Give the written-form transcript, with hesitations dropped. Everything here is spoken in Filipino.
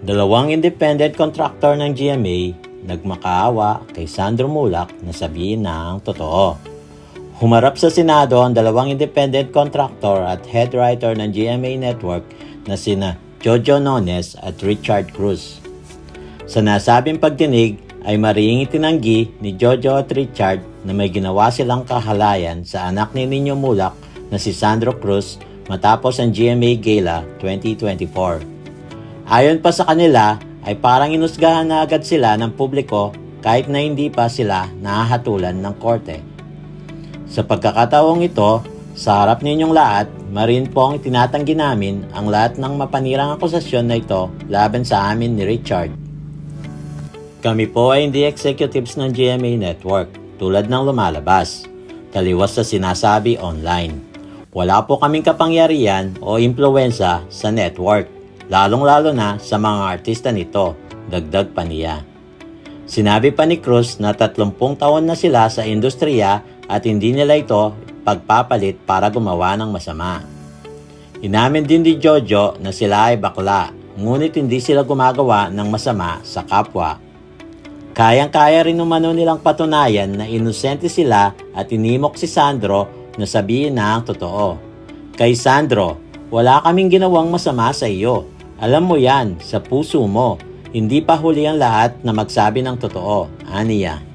Dalawang independent contractor ng GMA nagmakaawa kay Sandro Mulak na sabihin na ang totoo. Humarap sa Senado ang dalawang independent contractor at head writer ng GMA Network na sina Jojo Nones at Richard Cruz. Sa nasabing pagdinig ay mariing itinanggi ni Jojo at Richard na may ginawa silang kahalayan sa anak ni Nino Mulak na si Sandro Cruz matapos ang GMA Gala 2024. Ayon pa sa kanila ay parang inusgahan na agad sila ng publiko kahit na hindi pa sila nahahatulan ng korte. Sa pagkakataong ito, sa harap ninyong lahat, marin po ang itinatanggi namin ang lahat ng mapanirang akusasyon na ito laban sa amin ni Richard. Kami po ay hindi executives ng GMA Network tulad ng lumalabas, taliwas sa sinasabi online. Wala po kaming kapangyarihan o impluwensya sa network, lalong-lalo na sa mga artista nito, dagdag pa niya. Sinabi pa ni Cruz na 30 taon na sila sa industriya at hindi nila ito pagpapalit para gumawa ng masama. Inamin din ni Jojo na sila ay bakla, ngunit hindi sila gumagawa ng masama sa kapwa. Kayang-kaya rin umano nilang patunayan na inosente sila at inimok si Sandro na sabihin na ang totoo. Kay Sandro, wala kaming ginawang masama sa iyo. Alam mo yan, sa puso mo. Hindi pa huli ang lahat na magsabi ng totoo, aniya.